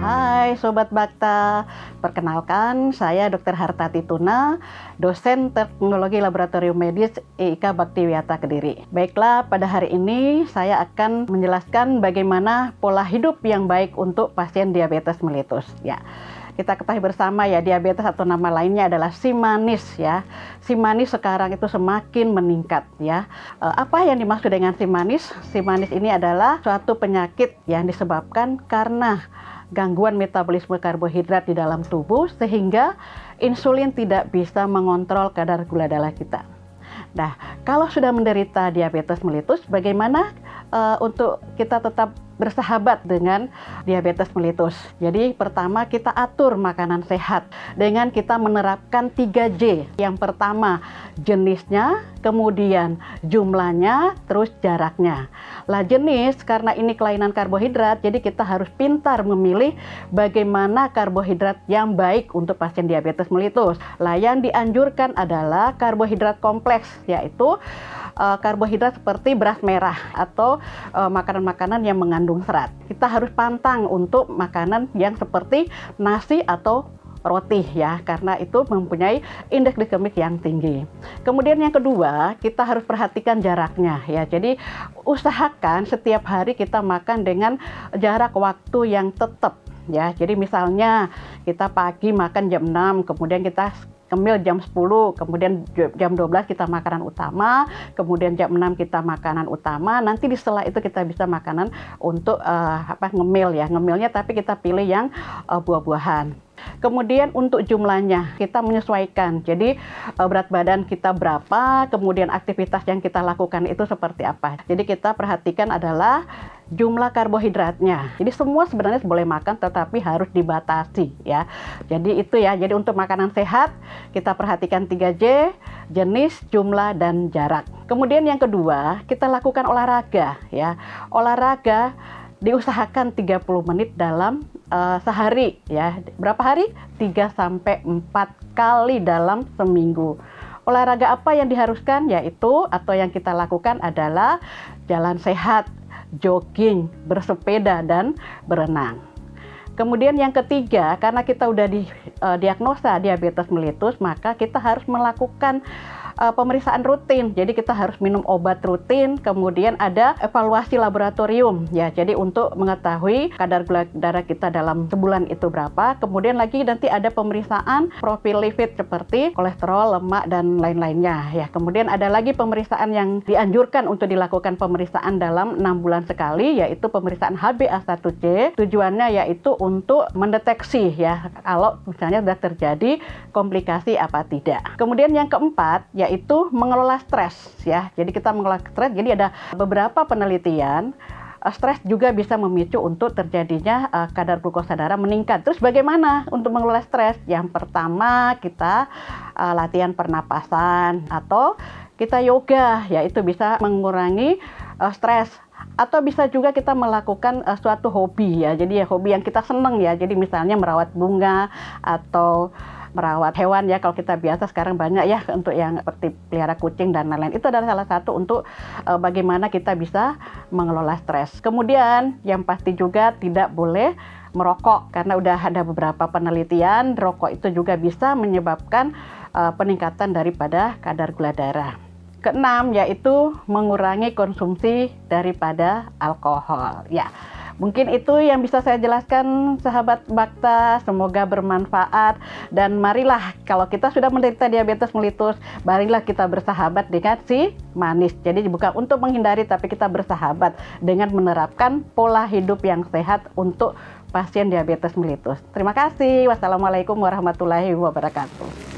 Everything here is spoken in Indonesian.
Hai Sobat Bakta, perkenalkan saya Dr. Hartati Tuna, dosen Teknologi Laboratorium Medis IIK Baktiwiyata Kediri. Baiklah, pada hari ini saya akan menjelaskan bagaimana pola hidup yang baik untuk pasien diabetes mellitus. Ya, kita ketahui bersama ya, diabetes atau nama lainnya adalah si manis ya. Si manis sekarang itu semakin meningkat ya. Apa yang dimaksud dengan si manis? Si manis ini adalah suatu penyakit yang disebabkan karena gangguan metabolisme karbohidrat di dalam tubuh sehingga insulin tidak bisa mengontrol kadar gula darah kita. Nah, kalau sudah menderita diabetes mellitus, bagaimana untuk kita tetap bersahabat dengan diabetes mellitus? Jadi pertama, kita atur makanan sehat dengan kita menerapkan 3J. Yang pertama, jenisnya, kemudian jumlahnya, terus jaraknya. Lah jenis, karena ini kelainan karbohidrat, jadi kita harus pintar memilih bagaimana karbohidrat yang baik untuk pasien diabetes mellitus. Lah yang dianjurkan adalah karbohidrat kompleks, yaitu karbohidrat seperti beras merah atau makanan-makanan yang mengandung serat. Kita harus pantang untuk makanan yang seperti nasi atau roti ya, karena itu mempunyai indeks glikemik yang tinggi. Kemudian yang kedua, kita harus perhatikan jaraknya ya. Jadi usahakan setiap hari kita makan dengan jarak waktu yang tetap ya. Jadi misalnya kita pagi makan jam 6, kemudian kita kemil jam 10, kemudian jam 12 kita makanan utama, kemudian jam 6 kita makanan utama, nanti di setelah itu kita bisa makanan untuk ngemil ya, ngemilnya tapi kita pilih yang buah-buahan. Kemudian untuk jumlahnya kita menyesuaikan, jadi berat badan kita berapa, kemudian aktivitas yang kita lakukan itu seperti apa. Jadi kita perhatikan adalah jumlah karbohidratnya. Jadi semua sebenarnya boleh makan tetapi harus dibatasi ya. Jadi itu ya, jadi untuk makanan sehat kita perhatikan 3J, jenis, jumlah, dan jarak. Kemudian yang kedua, kita lakukan olahraga ya. Olahraga diusahakan 30 menit dalam sehari ya. Berapa hari? 3-4 kali dalam seminggu. Olahraga apa yang diharuskan? Yaitu atau yang kita lakukan adalah jalan sehat, jogging, bersepeda, dan berenang. Kemudian yang ketiga, karena kita udah diagnosa diabetes mellitus, maka kita harus melakukan pemeriksaan rutin. Jadi kita harus minum obat rutin, kemudian ada evaluasi laboratorium ya. Jadi untuk mengetahui kadar gula darah kita dalam sebulan itu berapa. Kemudian lagi nanti ada pemeriksaan profil lipid seperti kolesterol, lemak, dan lain-lainnya ya. Kemudian ada lagi pemeriksaan yang dianjurkan untuk dilakukan pemeriksaan dalam 6 bulan sekali, yaitu pemeriksaan HbA1c. Tujuannya yaitu untuk mendeteksi ya kalau misalnya sudah terjadi komplikasi apa tidak. Kemudian yang keempat yaitu mengelola stres ya. Jadi kita mengelola stres, jadi ada beberapa penelitian stres juga bisa memicu untuk terjadinya kadar glukosa darah meningkat. Terus bagaimana untuk mengelola stres? Yang pertama kita latihan pernapasan atau kita yoga ya, itu bisa mengurangi stres. Atau bisa juga kita melakukan suatu hobi ya. Jadi ya hobi yang kita seneng ya. Jadi misalnya merawat bunga atau merawat hewan ya, kalau kita biasa sekarang banyak ya untuk yang seperti pelihara kucing dan lain-lain. Itu adalah salah satu untuk bagaimana kita bisa mengelola stres. Kemudian yang pasti juga tidak boleh merokok, karena udah ada beberapa penelitian rokok itu juga bisa menyebabkan peningkatan daripada kadar gula darah. Keenam yaitu mengurangi konsumsi daripada alkohol ya. Mungkin itu yang bisa saya jelaskan sahabat Bakta, semoga bermanfaat. Dan marilah kalau kita sudah menderita diabetes mellitus, marilah kita bersahabat dengan si manis. Jadi bukan untuk menghindari, tapi kita bersahabat dengan menerapkan pola hidup yang sehat untuk pasien diabetes mellitus. Terima kasih. Wassalamualaikum warahmatullahi wabarakatuh.